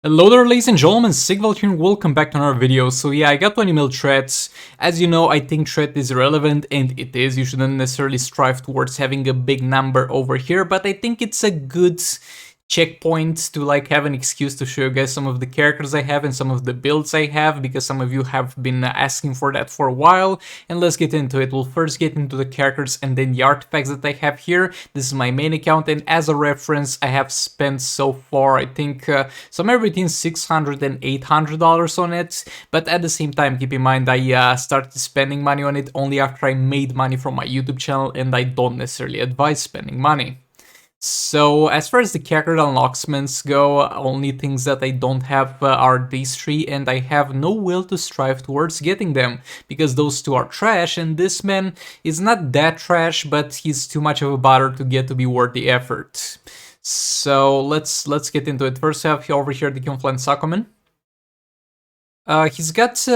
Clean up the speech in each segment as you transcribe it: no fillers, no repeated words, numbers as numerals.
Hello there, ladies and gentlemen, Sigval here and welcome back to another video. So yeah, I got 20 mil threats. As you know, I think threat is irrelevant, and it is. You shouldn't necessarily strive towards having a big number over here, but I think it's a good checkpoint to have an excuse to show you guys some of the characters I have and some of the builds I have, because some of you have been asking for that for a while. And let's get into it. We'll first get into the characters and then the artifacts that I have here. This is my main account, and as a reference, I have spent so far, I think, somewhere between $600 and $800 on it. But at the same time, keep in mind, I started spending money on it only after I made money from my YouTube channel, and I don't necessarily advise spending money. So as far as the character unlockments go, only things that I don't have are these three, and I have no will to strive towards getting them, because those two are trash, and this man is not that trash, but he's too much of a bother to get to be worth the effort. So let's get into it. First I have over here the Confluent Sakuman. He's got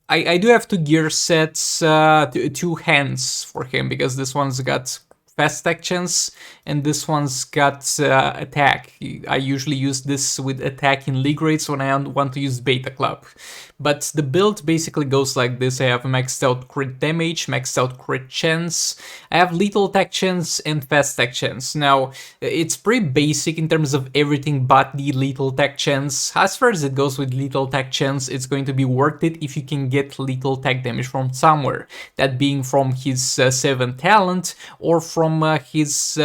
I do have two gear sets, two hands for him, because this one's got fast attack chance, and this one's got attack. I usually use this with attack in league rates when I want to use Beta Club. But the build basically goes like this. I have maxed out crit damage, maxed out crit chance, I have lethal attack chance and fast attack chance. Now, it's pretty basic in terms of everything but the lethal attack chance. As far as it goes with lethal attack chance, it's going to be worth it if you can get lethal attack damage from somewhere. That being from his 7th talent or from his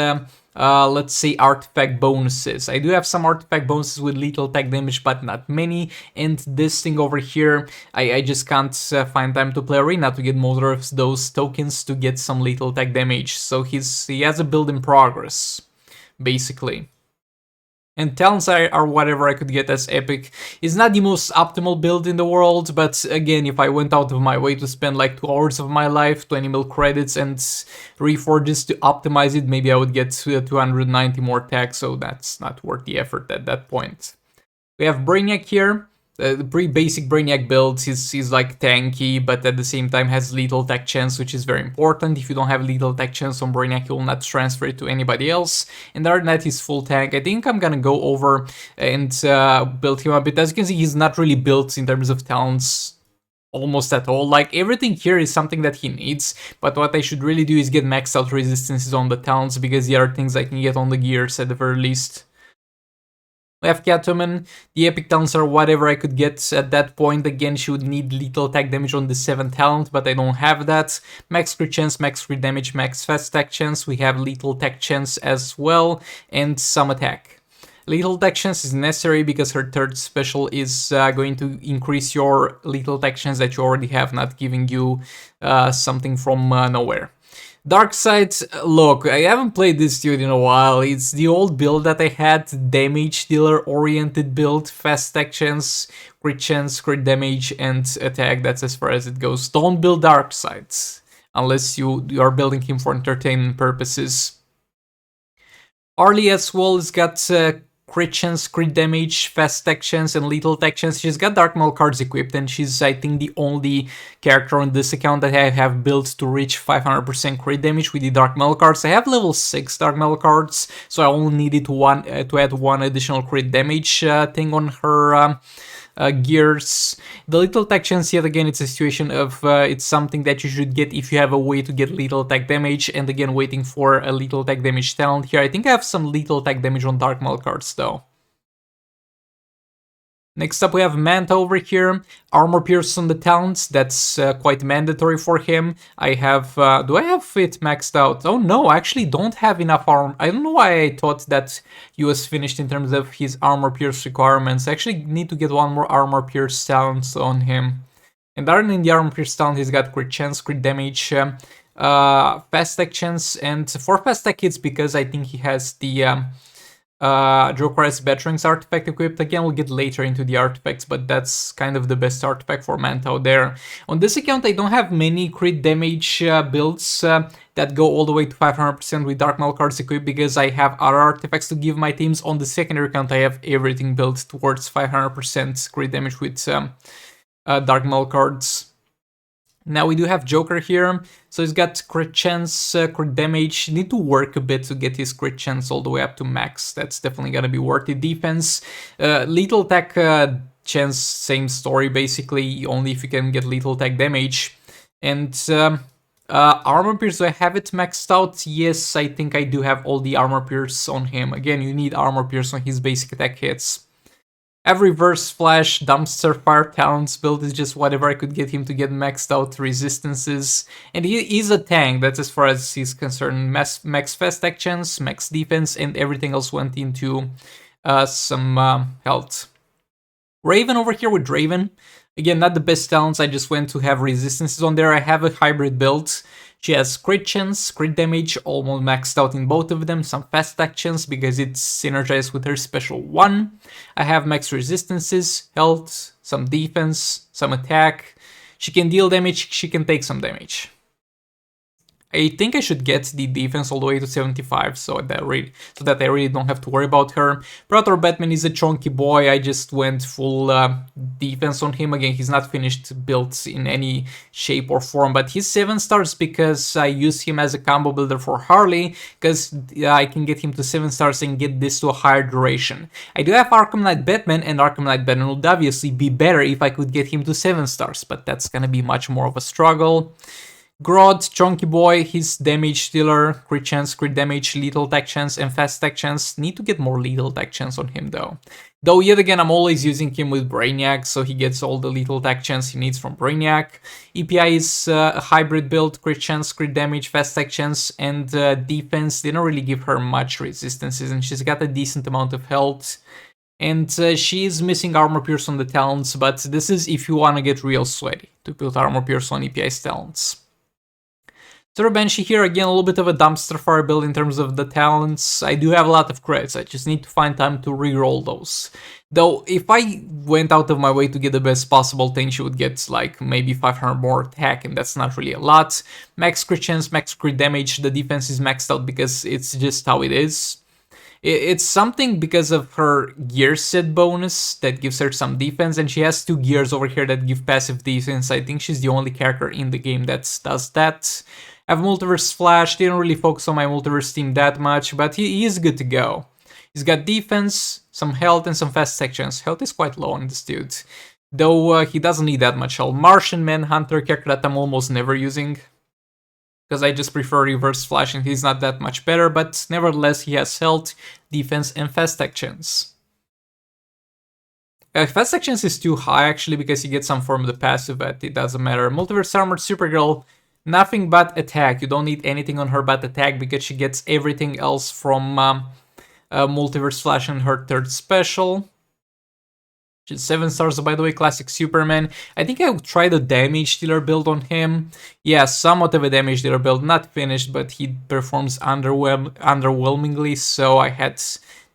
let's say artifact bonuses. I do have some artifact bonuses with lethal attack damage, but not many. And this thing over here, I just can't find time to play arena to get more of those tokens to get some lethal attack damage. So he has a build in progress, basically. And talents are whatever I could get as epic. It's not the most optimal build in the world, but again, if I went out of my way to spend like 2 hours of my life, 20 mil credits and reforges to optimize it, maybe I would get 290 more tags, so that's not worth the effort at that point. We have Brainiac here. The pretty basic Brainiac build. He's like tanky, but at the same time has lethal attack chance, which is very important. If you don't have lethal attack chance on Brainiac, you will not transfer it to anybody else. And other than that, he's full tank. I think I'm gonna go over and build him a bit. As you can see, he's not really built in terms of talents almost at all. Like, everything here is something that he needs, but what I should really do is get maxed out resistances on the talents, because the other things I can get on the gears at the very least. We have Catwoman. The epic talents are whatever I could get at that point. Again, she would need lethal attack damage on the 7th talent, but I don't have that. Max crit chance, max crit damage, max fast attack chance. We have lethal attack chance as well, and some attack. Lethal attack chance is necessary because her 3rd special is going to increase your lethal attack chance that you already have, not giving you something from nowhere. Darkseid, look, I haven't played this dude in a while. It's the old build that I had, damage dealer oriented build, fast attack chance, crit damage, and attack. That's as far as it goes. Don't build Darkseid unless you are building him for entertainment purposes. Arlie as well has got crit chance, crit damage, fast attack chance, and lethal attack chance. She's got Dark Maul cards equipped, and she's, I think, the only character on this account that I have built to reach 500% crit damage with the Dark Maul cards. I have level 6 Dark Maul cards, so I only needed to add one additional crit damage thing on her gears. The lethal attack chance, yet again, it's a situation of it's something that you should get if you have a way to get lethal attack damage, and again, waiting for a lethal attack damage talent here. I think I have some lethal attack damage on Dark Maul cards though. Next up we have Manta over here. Armor Pierce on the talents, that's quite mandatory for him. I have, do I have it maxed out? Oh no, I actually don't have enough armor. I don't know why I thought that he was finished in terms of his Armor Pierce requirements. I actually need to get one more Armor Pierce talent on him. And other than the Armor Pierce talent, he's got crit chance, crit damage, fast attack chance, and for fast attack it's because I think he has the Jokerized Veterans artifact equipped. Again, we'll get later into the artifacts, but that's kind of the best artifact for Manta out there. On this account, I don't have many crit damage builds that go all the way to 500% with Dark Maul cards equipped, because I have other artifacts to give my teams. On the secondary account, I have everything built towards 500% crit damage with Dark Maul cards. Now we do have Joker here, so he's got crit chance, crit damage. Need to work a bit to get his crit chance all the way up to max. That's definitely gonna be worth it. Defense, lethal attack chance, same story basically, only if you can get lethal attack damage. And armor pierce, do I have it maxed out? Yes, I think I do have all the armor pierce on him. Again, you need armor pierce on his basic attack hits. Every reverse flash, dumpster fire talents build is just whatever I could get him to get maxed out resistances. And he's a tank, that's as far as he's concerned. Max fast actions, max defense, and everything else went into some health. Raven over here with Draven. Again, not the best talents, I just went to have resistances on there. I have a hybrid build. She has crit chance, crit damage, almost maxed out in both of them, some fast actions because it's synergized with her special 1. I have max resistances, health, some defense, some attack. She can deal damage, she can take some damage. I think I should get the defense all the way to 75 so that I really don't have to worry about her. Predator Batman is a chunky boy. I just went full defense on him. Again, he's not finished built in any shape or form, but he's 7 stars because I use him as a combo builder for Harley, because I can get him to 7 stars and get this to a higher duration. I do have Arkham Knight Batman, and Arkham Knight Batman would obviously be better if I could get him to 7 stars, but that's gonna be much more of a struggle. Grodd Chunky Boy, his damage dealer, crit chance, crit damage, lethal attack chance, and fast attack chance. Need to get more lethal attack chance on him though. Though yet again, I'm always using him with Brainiac, so he gets all the lethal attack chance he needs from Brainiac. EPI is a hybrid build, crit chance, crit damage, fast attack chance, and defense. They don't really give her much resistances, and she's got a decent amount of health. And she is missing armor pierce on the talents, but this is if you want to get real sweaty, to put armor pierce on EPI's talents. So Banshee here, again, a little bit of a dumpster fire build in terms of the talents. I do have a lot of crits, I just need to find time to reroll those. Though, if I went out of my way to get the best possible thing, she would get like maybe 500 more attack, and that's not really a lot. Max crit chance, max crit damage, the defense is maxed out because it's just how it is. It's something because of her gear set bonus that gives her some defense, and she has 2 gears over here that give passive defense. I think she's the only character in the game that does that. I have Multiverse Flash, didn't really focus on my Multiverse team that much, but he is good to go. He's got defense, some health, and some fast sections. Health is quite low on this dude, though he doesn't need that much health. Martian Manhunter, character that I'm almost never using, because I just prefer Reverse Flash and he's not that much better, but nevertheless he has health, defense, and fast actions. Fast actions is too high actually because he gets some form of the passive, but it doesn't matter. Multiverse Armored Supergirl, nothing but attack. You don't need anything on her but attack because she gets everything else from Multiverse Flash and her 3rd special. She's 7 stars, by the way, classic Superman. I think I would try the damage dealer build on him. Yeah, somewhat of a damage dealer build, not finished, but he performs underwhelmingly, so I had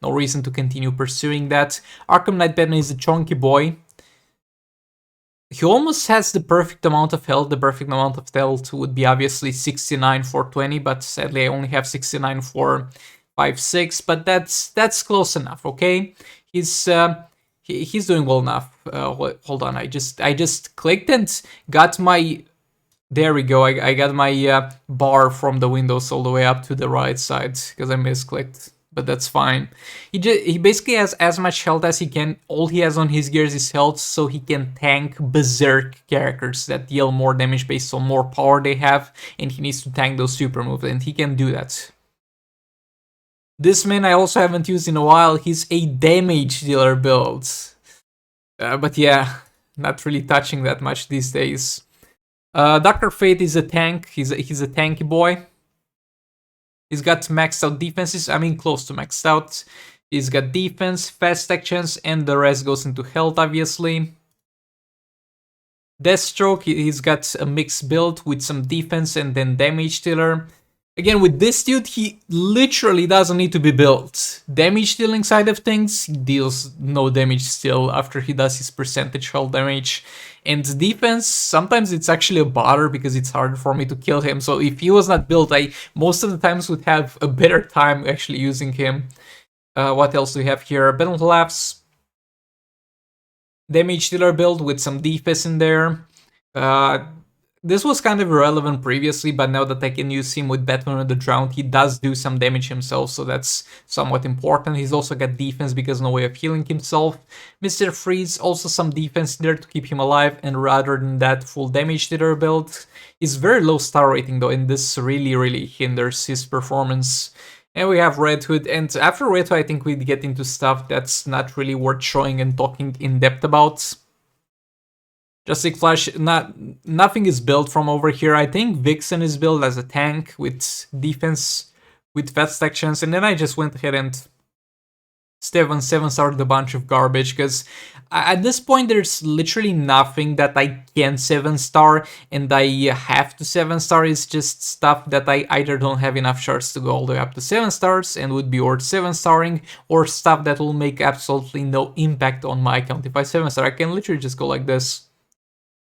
no reason to continue pursuing that. Arkham Knight Ben is a chunky boy. He almost has the perfect amount of health. The perfect amount of health would be obviously 69 for 20, but sadly I only have 69 for 5-6, but that's close enough, okay? He's doing well enough. Hold on, I just clicked and got my... There we go, I got my bar from the windows all the way up to the right side, because I misclicked. But that's fine. He basically has as much health as he can. All he has on his gears is health, so he can tank berserk characters that deal more damage based on more power they have, and he needs to tank those super moves, and he can do that. This man I also haven't used in a while. He's a damage dealer build. But yeah, not really touching that much these days. Dr. Fate is a tank. He's a tanky boy. He's got maxed out defenses, I mean close to maxed out. He's got defense, fast actions, and the rest goes into health, obviously. Deathstroke, he's got a mixed build with some defense and then damage dealer. Again, with this dude, he literally doesn't need to be built. Damage dealing side of things, he deals no damage still after he does his percentage health damage. And defense, sometimes it's actually a bother because it's hard for me to kill him. So if he was not built, I most of the times would have a better time actually using him. What else do we have here? Battle Collapse. Damage dealer build with some defense in there. This was kind of irrelevant previously, but now that I can use him with Batman on the ground, he does do some damage himself, so that's somewhat important. He's also got defense because no way of healing himself. Mr. Freeze, also some defense there to keep him alive, and rather than that, full damage to their build. He's very low star rating though, and this really hinders his performance. And we have Red Hood, and after Red Hood I think we'd get into stuff that's not really worth showing and talking in depth about. Justice Flash, nothing is built from over here. I think Vixen is built as a tank with defense, with fast actions, and then I just went ahead and 7-starred a bunch of garbage, because at this point there's literally nothing that I can 7-star, and I have to 7-star. It's just stuff that I either don't have enough shards to go all the way up to 7 stars and would be worth 7-starring, or stuff that will make absolutely no impact on my account. If I 7-star, I can literally just go like this.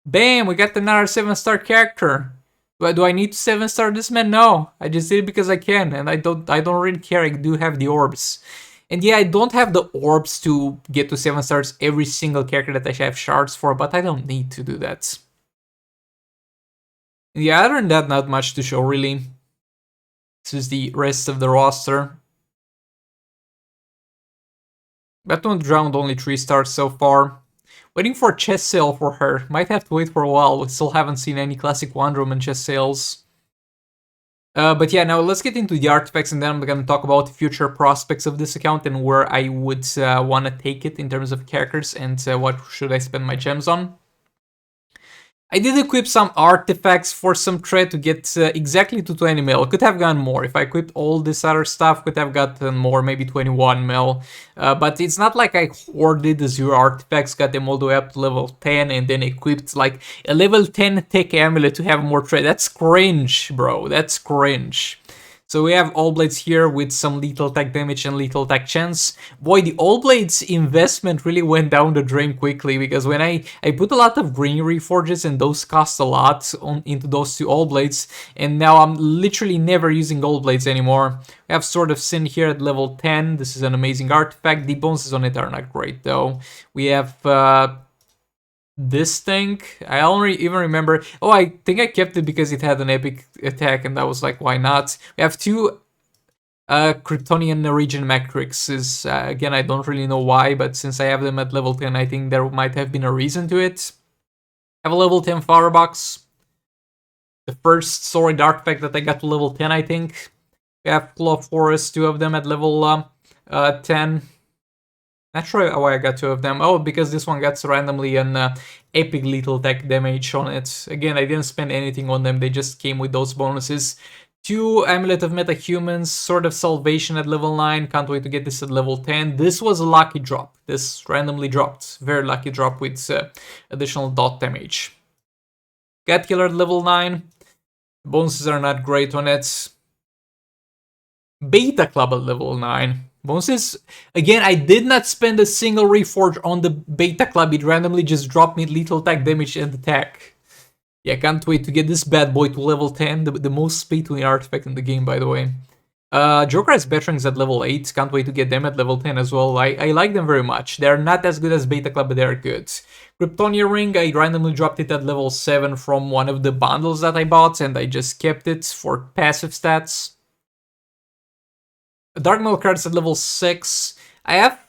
Bam! We got another 7-star character. Do I need to 7-star this man? No, I just did it because I can, and I don't really care. I do have the orbs, and yeah, I don't have the orbs to get to 7 stars every single character that I have shards for, but I don't need to do that. Yeah, other than that, not much to show really. This is the rest of the roster. Batman drowned only 3 stars so far. Waiting for chest sale for her. Might have to wait for a while. We still haven't seen any classic Wonder Woman chest sales. But yeah, now let's get into the artifacts, and then I'm gonna talk about the future prospects of this account and where I would want to take it in terms of characters and what should I spend my gems on. I did equip some artifacts for some trade to get exactly to 20 mil. Could have gone more. If I equipped all this other stuff, could have gotten more, maybe 21 mil. But it's not like I hoarded the 0 artifacts, got them all the way up to level 10, and then equipped like a level 10 tech amulet to have more trade. That's cringe, bro. That's cringe. So we have All Blades here with some lethal attack damage and lethal attack chance. Boy, the All Blades investment really went down the drain quickly, because when I put a lot of green reforges, and those cost a lot into those 2 All Blades, and now I'm literally never using All Blades anymore. We have Sword of Sin here at level 10. This is an amazing artifact. The bonuses on it are not great though. We have this thing, I only even remember, oh, I think I kept it because it had an epic attack, and I was like, why not? We have 2 Kryptonian region matrices. Again, I don't really know why, but since I have them at level 10, I think there might have been a reason to it. I have a level 10 flower box. The first sword artifact that I got to level 10, I think. We have Claw Forest, 2 of them at level 10. Not sure why I got 2 of them. Oh, because this one gets randomly an epic lethal attack damage on it. Again, I didn't spend anything on them, they just came with those bonuses. 2 Amulet of Metahumans, Sword of Salvation at level 9. Can't wait to get this at level 10. This was a lucky drop. This randomly dropped. Very lucky drop with additional dot damage. Cat Killer at level 9. Bonuses are not great on it. Beta Club at level 9. Bonuses, again, I did not spend a single reforge on the Beta Club. It randomly just dropped me lethal attack damage and attack. Yeah, can't wait to get this bad boy to level 10. The most pay-to-win artifact in the game, by the way. Joker has Batarangs at level 8. Can't wait to get them at level 10 as well. I like them very much. They're not as good as Beta Club, but they're good. Kryptonia Ring, I randomly dropped it at level 7 from one of the bundles that I bought, and I just kept it for passive stats. Dark Metal cards at level 6. I have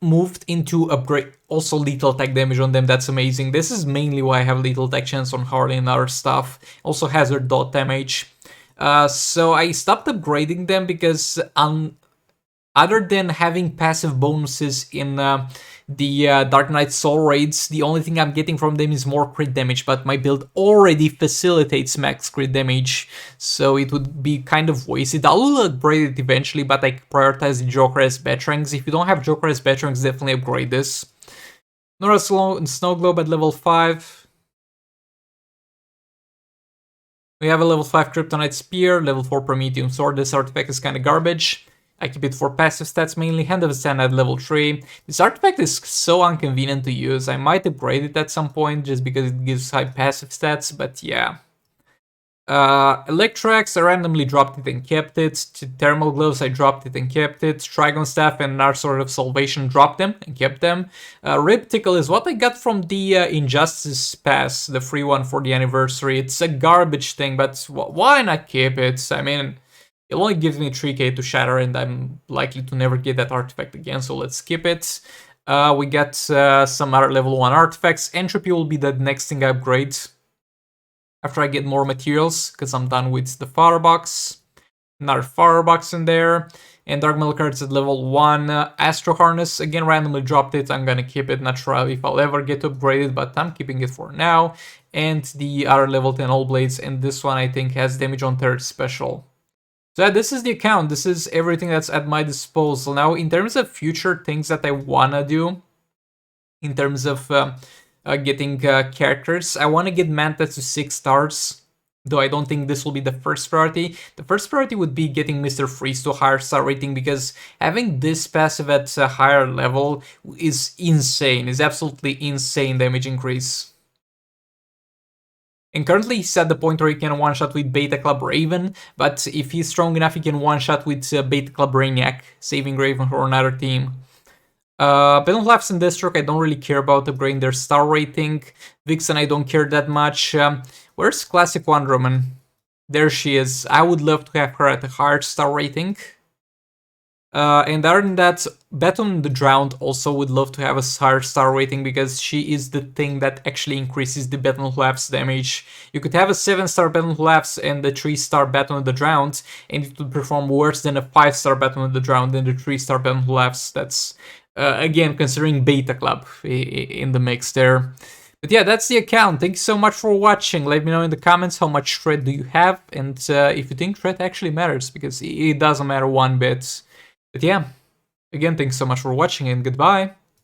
moved into upgrade also lethal attack damage on them. That's amazing. This is mainly why I have lethal attack chance on Harley and other stuff. Also hazard dot damage. So I stopped upgrading them because other than having passive bonuses in the Dark Knight Soul Raids, the only thing I'm getting from them is more crit damage, but my build already facilitates max crit damage, so it would be kind of wasted. I will upgrade it eventually, but I prioritize the Joker as Batarangs. If you don't have Joker as Batarangs, definitely upgrade this. Nora Snow Globe at level 5. We have a level 5 Kryptonite Spear, level 4 Prometheum Sword. This artifact is kind of garbage. I keep it for passive stats mainly. Hand of Sand at level 3. This artifact is so inconvenient to use. I might upgrade it at some point just because it gives high passive stats, but yeah. Electrax, I randomly dropped it and kept it. Thermal Gloves, I dropped it and kept it. Trigon Staff and our Sword of Salvation, dropped them and kept them. Rib Tickle is what I got from the Injustice Pass, the free one for the anniversary. It's a garbage thing, but why not keep it? I mean, it only gives me 3k to shatter, and I'm likely to never get that artifact again, so let's skip it. We got some other level 1 artifacts. Entropy will be the next thing I upgrade after I get more materials, because I'm done with the firebox. Another firebox in there. And Dark Metal cards at level 1. Astro Harness, again, randomly dropped it. I'm gonna keep it. Not sure if I'll ever get to upgrade it, but I'm keeping it for now. And the other level 10 All Blades, and this one I think has damage on third special. So yeah, this is the account. This is everything that's at my disposal. Now, in terms of future things that I wanna do, in terms of getting characters, I want to get Manta to 6 stars, though I don't think this will be the first priority. The first priority would be getting Mr. Freeze to a higher star rating, because having this passive at a higher level is insane, is absolutely insane damage increase. And currently he's at the point where he can one-shot with Beta Club Draven, but if he's strong enough he can one-shot with Beta Club Brainiac, saving Draven for another team. Penal Laughs and Deathstroke, I don't really care about upgrading their star rating. Vixen, I don't care that much. Where's Classic Wonder Woman? There she is. I would love to have her at a higher star rating. And other than that, Baton the Drowned also would love to have a higher star rating, because she is the thing that actually increases the Baton Laughs damage. You could have a 7-star Baton Laughs and a 3-star Baton the Drowned, and it would perform worse than a 5-star Baton the Drowned and a 3-star Baton Laughs. That's again, considering Beta Club in the mix there. But yeah, that's the account. Thank you so much for watching. Let me know in the comments how much thread do you have, and if you think thread actually matters, because it doesn't matter one bit. But yeah, again, thanks so much for watching, and goodbye.